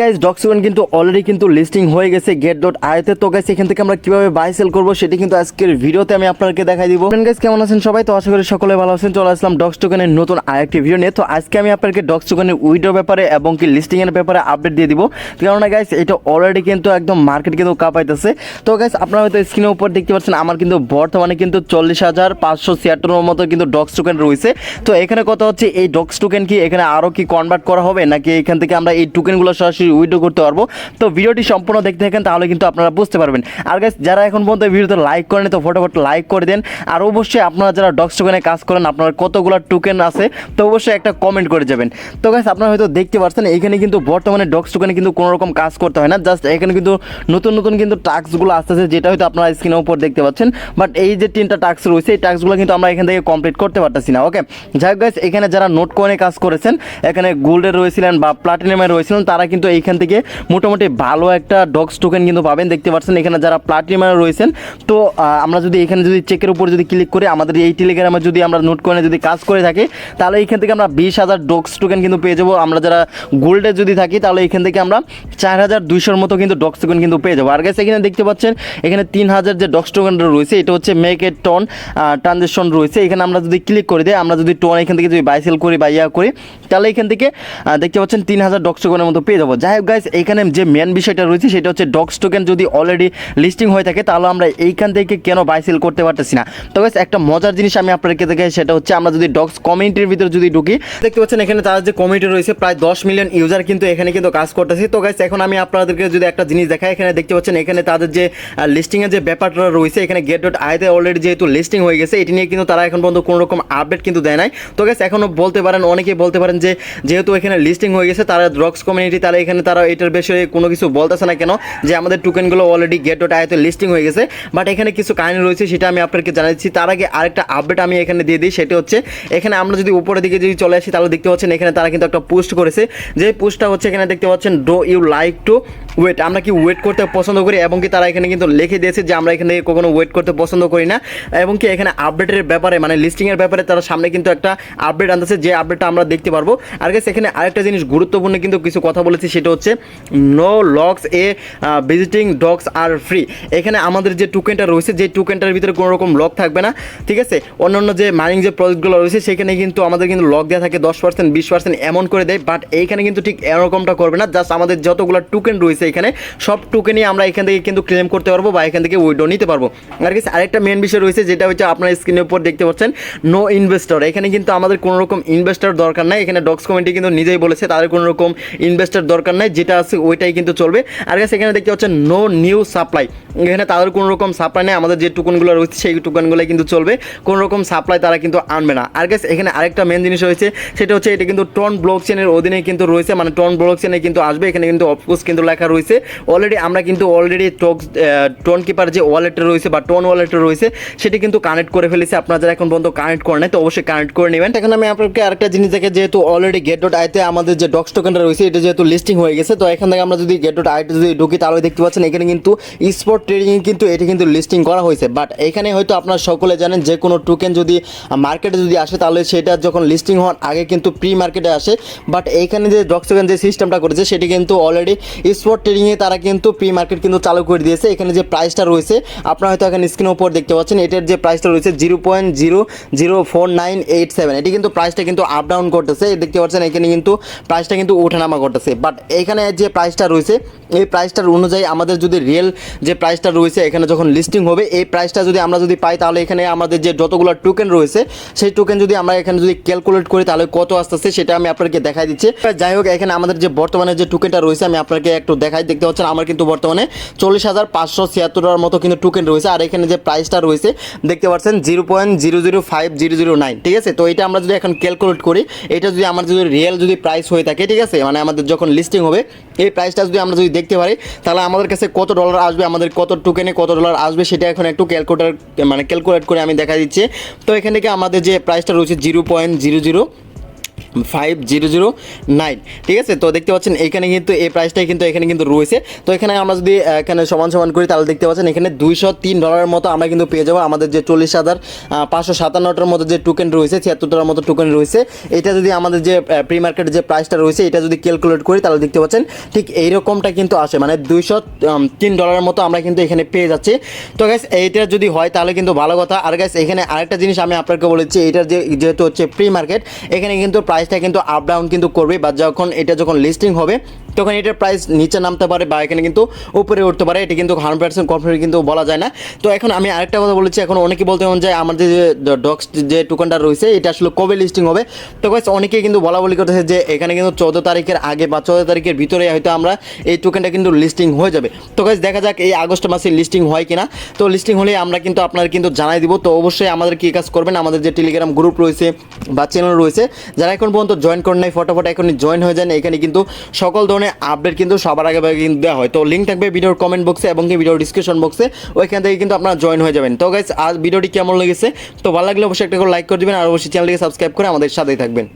Guys ডক্সকয়েন কিন্তু already কিন্তু listing হয়ে গেছে get.io তে। তো গাইস এখান থেকে আমরা কিভাবে বাই সেল করব সেটা কিন্তু আজকের ভিডিওতে আমি আপনাদেরকে দেখাই দিব। গাইস কেমন আছেন সবাই? তো আশা করি সকলে ভালো আছেন। চলে আসলাম ডক্সকয়েনের নতুন আরেকটি ভিডিও নিয়ে। তো আজকে আমি আপনাদেরকে ডক্সকয়েনের উইথড্র ব্যাপারে এবং কি লিস্টিং এর ব্যাপারে আপডেট দিয়ে দিব। কারণ গাইস এটা অলরেডি কিন্তু একদম মার্কেট কিন্তু কাঁপাইতেছে। তো গাইস আপনারা হয়তো স্ক্রিনের উপর দেখতে পাচ্ছেন আমার কিন্তু বর্তমানে কিন্তু 40,576 মতো কিন্তু ডক্সকয়েন রয়েছে। তো এখানে কথা হচ্ছে এই ডক্সকয়েন কি এখানে আরো কি কনভার্ট করা হবে নাকি এখান থেকে আমরা এই টোকেনগুলো সরাসরি উইথড্র করতে পারবো। তো ভিডিওটি সম্পূর্ণ দেখতে থাকেন তাহলে কিন্তু আপনারা বুঝতে পারবেন। আর গাইস যারা এখন পর্যন্ত ভিডিওতে লাইক করেন তো ফটোফট লাইক করে দেন। আর অবশ্যই আপনারা যারা ডক্সকয়েনে কাজ করেন আপনার কতগুলো টোকেন আছে তো অবশ্যই একটা কমেন্ট করে যাবেন। তো গাইস আপনারা হয়তো দেখতে পাচ্ছেন এখানে কিন্তু বর্তমানে ডক্সকয়েনে কিন্তু কোনো রকম কাজ করতে হয় না, জাস্ট এখানে কিন্তু নতুন নতুন কিন্তু টাস্কগুলো আসতেছে যেটা হয়তো আপনারা স্ক্রিনের উপর দেখতে পাচ্ছেন। বাট এই যে 3টা টাস্ক রয়েছে এই টাস্কগুলো কিন্তু আমরা এখান থেকে কমপ্লিট করতে পারতেছি না। ওকে, যাই হোক গাইস এখানে যারা নোট কয়েনে কাজ করেছেন এখানে গোল্ডে রয়েছিলেন বা প্লাটিনামে রয়েছিলেন তারা কিন্তু এইখান থেকে মোটামুটি ভালো একটা ডক্স টোকেন কিন্তু পাবেন। দেখতে পাচ্ছেন এখানে যারা প্লাটিনামে রয়েছেন তো আমরা যদি এখানে যদি চেকের উপর যদি ক্লিক করে আমাদের এই টেলিগ্রামে যদি আমরা নোট কয়েনে যদি কাজ করে থাকি তাহলে এইখান থেকে আমরা 20,000 ডক্স টোকেন কিন্তু পেয়ে যাবো। আমরা যারা গোল্ডে যদি থাকি তাহলে এখান থেকে আমরা 4,200 মতো কিন্তু ডক্স টোকেন কিন্তু পেয়ে যাবো। আর গাইস এখানে দেখতে পাচ্ছেন এখানে 3,000 যে ডক্স টোকেন রয়েছে এটা হচ্ছে মেক এ টন ট্রানজেকশন রয়েছে। এখানে আমরা যদি ক্লিক করে দিই আমরা যদি টোন এখান থেকে যদি বাই সেল করি বা ইয়া করি তাহলে এখান থেকে দেখতে পাচ্ছেন 3,000 ডক্স টোকেনের মতো পেয়ে যাবো। যাই হোক গাইস এখানে যে মেন বিষয়টা রয়েছে সেটা হচ্ছে ডক্স টোকেন যদি অলরেডি লিস্টিং হয়ে থাকে তাহলে আমরা এইখান থেকে কেন বাই সেল করতে পারতেছি না। তো গাইস একটা মজার জিনিস আমি আপনাদেরকে দেখাই, সেটা হচ্ছে আমরা যদি ডক্স কমিউনিটির ভিতরে যদি ঢুকি দেখতে পাচ্ছেন এখানে তার যে কমিউনিটি রয়েছে প্রায় 10 মিলিয়ন ইউজার কিন্তু এখানে কিন্তু কাজ করতেছে। তো গাইস এখন আমি আপনাদেরকে যদি একটা জিনিস দেখাই এখানে দেখতে পাচ্ছেন এখানে তাদের যে লিস্টিং এর যে ব্যাপারটা রয়েছে এখানে get.io তে অলরেডি যেহেতু লিস্টিং হয়ে গেছে এটি নিয়ে কিন্তু তারা এখন পর্যন্ত কোনো রকম আপডেট কিন্তু দেয় নাই। তো গাইস এখনো বলতে পারেন অনেকেই বলতে পারেন যে যেহেতু এখানে লিস্টিং হয়ে গেছে তারা ডক্স কমিউনিটি তারা এখানে তারা এটার বিষয়ে কোনো কিছু বলতেছে না কেন যে আমাদের টোকেনগুলো অলরেডি get.io তে লিস্টিং হয়ে গেছে। বাট এখানে কিছু কাহিনী রয়েছে সেটা আমি আপনাদেরকে জানাচ্ছি। তার আগে আরেকটা আপডেট আমি এখানে দিয়ে দিই, সেটা হচ্ছে এখানে আমরা যদি উপরের দিকে যদি চলে আসি তাহলে দেখতে পাচ্ছেন এখানে তারা কিন্তু একটা পোস্ট করেছে। যে পোস্টটা হচ্ছে এখানে দেখতে পাচ্ছেন do you like to wait, আমরা কি ওয়েট করতে পছন্দ করি, এবং কি তারা এখানে কিন্তু লিখে দিয়েছে যে আমরা এখানে কখনো ওয়েট করতে পছন্দ করি না। এবং কি এখানে আপডেটের ব্যাপারে মানে লিস্টিংয়ের ব্যাপারে তারা সামনে কিন্তু একটা আপডেট আনতেছে যে আপডেটটা আমরা দেখতে পারবো। আর গাইস এখানে আরেকটা জিনিস গুরুত্বপূর্ণ কিন্তু কিছু কথা বলেছি, সেটা হচ্ছে নো লক্স এ ভিজিটিং ডক্স আর ফ্রি। এখানে আমাদের যে টোকেনটা রয়েছে যে টোকেনটার ভিতরে কোনো রকম লক থাকবে না, ঠিক আছে। অন্যান্য যে মাইনিং যে প্রজেক্টগুলো রয়েছে সেখানে কিন্তু আমাদের কিন্তু লক দেওয়া থাকে 10% 20% এমন করে দেয়। বাট এইখানে কিন্তু ঠিক এরকমটা করবে না, জাস্ট আমাদের যতগুলো টোকেন রয়েছে এখানে সব টোকেনই আমরা এখান থেকে কিন্তু ক্লেম করতে পারবো বা এখান থেকে উইথড্র নিতে পারবো। আর কিছু আরেকটা মেন বিষয় রয়েছে যেটা হচ্ছে আপনার স্ক্রিনের উপর দেখতে পাচ্ছেন নো ইনভেস্টর। এখানে কিন্তু আমাদের কোনো রকম ইনভেস্টর দরকার নাই। এখানে ডক্স কমিউনিটি কিন্তু নিজেই বলেছে তাদের কোনো রকম ইনভেস্টর দরকার নাই, যেটা আছে ওইটাই কিন্তু চলবে। আর গাইস এখানে দেখতে পাচ্ছেন নো নিউ সাপ্লাই, এখানে তাদের কোনো রকম সাপ্লাই নেই, আমাদের যে টোকেনগুলো রয়েছে সেই টোকেনগুলোই কিন্তু চলবে, কোনো রকম সাপ্লাই তারা কিন্তু আনবে না। আর গাইস এখানে আরেকটা মেন জিনিস রয়েছে সেটা হচ্ছে এটা কিন্তু টন ব্লকচেনের অধীনে কিন্তু রয়েছে, মানে টন ব্লকচেনে কিন্তু আসবে। এখানে কিন্তু অফকোর্স কিন্তু লেখা রয়েছে অলরেডি আমরা কিন্তু অলরেডি টোন কিপার যে ওয়ালেটটা রয়েছে বা টোন ওয়ালেটটা রয়েছে সেটি কিন্তু কানেক্ট করে ফেলেছে। আপনারা যারা এখন পর্যন্ত কানেক্ট করে নাই তো অবশ্যই কানেক্ট করে নেবেন। এখন আমি আপনাকে আরেকটা জিনিস দেখে যেহেতু অলরেডি get.io তে আমাদের যে ডক্স টোকেনটা রয়েছে এটা যেহেতু লিস্টিং হয়ে গেছে তো এখান থেকে আমরা যদি get.io তে যদি ঢুকি তাহলে দেখতে পাচ্ছেন এখানে কিন্তু স্পট ট্রেডিং কিন্তু এটি কিন্তু লিস্টিং করা হয়েছে। বাট এখানে হয়তো আপনারা সকলে জানেন যে কোনো টোকেন যদি মার্কেটে যদি আসে তাহলে সেটা যখন লিস্টিং হওয়ার আগে কিন্তু প্রি মার্কেটে আসে। বাট এইখানে যে ডক্স টোকেন যে সিস্টেমটা করেছে সেটি কিন্তু অলরেডি স্পট ট্রেডিংয়ে তারা কিন্তু প্রি মার্কেট কিন্তু চালু করে দিয়েছে। এখানে যে প্রাইসটা রয়েছে আপনারা হয়তো এখানে স্ক্রিনের উপর দেখতে পাচ্ছেন এটার যে প্রাইসটা রয়েছে 0.004,987 এটি কিন্তু প্রাইসটা কিন্তু আপ ডাউন করতেছে। দেখতে পাচ্ছেন এখানে কিন্তু প্রাইসটা কিন্তু ওঠানামা করতেছে। বাট এখানে যে প্রাইসটা রয়েছে এই প্রাইসটার অনুযায়ী আমাদের যদি রিয়েল যে প্রাইসটা রয়েছে এখানে যখন লিস্টিং হবে এই প্রাইসটা যদি আমরা যদি পাই তাহলে এখানে আমাদের যে যতগুলো টোকেন রয়েছে সেই টোকেন যদি আমরা এখানে যদি ক্যালকুলেট করি তাহলে কত আসতেছে সেটা আমি আপনাকে দেখাই দিচ্ছি। যাই হোক এখানে আমাদের যে বর্তমানে যে টোকেনটা রয়েছে আমি আপনাকে একটু দেখাই। দেখতে পাচ্ছেন আমার কিন্তু বর্তমানে 40,576 মতো কিন্তু টোকেন রয়েছে। আর এখানে যে প্রাইসটা রয়েছে দেখতে পাচ্ছেন 0.005009, ঠিক আছে। তো এটা আমরা যদি এখন ক্যালকুলেট করি এটা যদি আমার যদি রিয়েল যদি প্রাইস হয়ে থাকে, ঠিক আছে, মানে আমাদের যখন লিস্টিং হবে এই প্রাইসটা যদি আমরা যদি দেখতে পারি তাহলে আমাদের কাছে কত ডলার আসবে, আমাদের কত টোকেনে কত ডলার আসবে সেটা এখন একটু ক্যালকুলেট করে আমি দেখা দিচ্ছি। তো এখান থেকে আমাদের যে প্রাইসটা রয়েছে 0.00 5009, ঠিক আছে। তো দেখতে পাচ্ছেন এখানে কিন্তু এই প্রাইসটাই কিন্তু এখানে কিন্তু রয়েছে। তো এখানে আমরা যদি এখানে সমান সমান করি তাহলে দেখতে পাচ্ছেন এখানে $203 মতো আমরা কিন্তু পেয়ে যাবো। আমাদের যে 40,557টার মতো যে টোকেন রয়েছে, 76টার মতো টোকেন রয়েছে, এটা যদি আমাদের যে প্রি মার্কেটের যে প্রাইসটা রয়েছে এটা যদি ক্যালকুলেট করি তাহলে দেখতে পাচ্ছেন ঠিক এইরকমটা কিন্তু আসে, মানে $203 মতো আমরা কিন্তু এখানে পেয়ে যাচ্ছি। তো গাইস এইটা যদি হয় তাহলে কিন্তু ভালো কথা। আর গাইস এখানে আরেকটা জিনিস আমি আপনাকে বলেছি, এটার যেহেতু হচ্ছে প্রি মার্কেট, এখানে কিন্তু প্রাইসটা কিন্তু আপ ডাউন কিন্তু করবে, বা যখন লিস্টিং হবে তখন এটার প্রাইস নিচে নামতে পারে বা এখানে কিন্তু উপরে উঠতে পারে, এটা কিন্তু 100% কনফার্ম কিন্তু বলা যায় না। তো এখন আমি আরেকটা কথা বলেছি, এখন অনেকে বলতে পারেন যে আমাদের যে ডক্স যে টোকেনটা রয়েছে এটা আসলে কবে লিস্টিং হবে। তো গাইস অনেকে কিন্তু বলা করতেছে যে এখানে কিন্তু 14 তারিখের আগে বা 14 তারিখের ভিতরে হয়তো আমরা এই টোকেনটা কিন্তু লিস্টিং হয়ে যাবে। তো গাইস দেখা যাক এই আগস্ট মাসে লিস্টিং হয় কিনা। তো লিস্টিং হলে আমরা কিন্তু আপনার কিন্তু জানাই দিব। তো অবশ্যই আমাদের কি কাজ করবেন, আমাদের যে টেলিগ্রাম গ্রুপ রয়েছে বা চ্যানেল রয়েছে, যারা এখন পর্যন্ত জয়েন করেন নাই ফটাফট এখনই জয়েন হয়ে যান। এখানে কিন্তু সকল ধরনের আপডেট কিন্তু সবার আগে কিন্তু দেওয়া হয়। তো লিঙ্ক থাকবে ভিডিওর কমেন্ট বক্সে এবং কি ভিডিওর ডিসক্রিপশন বক্সে, ওইখান থেকে কিন্তু আপনারা জয়েন হয়ে যাবেন। তো গাইস আজ ভিডিওটি কেমন লেগেছে, তো ভালো লাগলে অবশ্যই একটা করে লাইক করে দিবেন আর অবশ্যই চ্যানেলটিকে সাবস্ক্রাইব করে আমাদের সাথেই থাকবেন।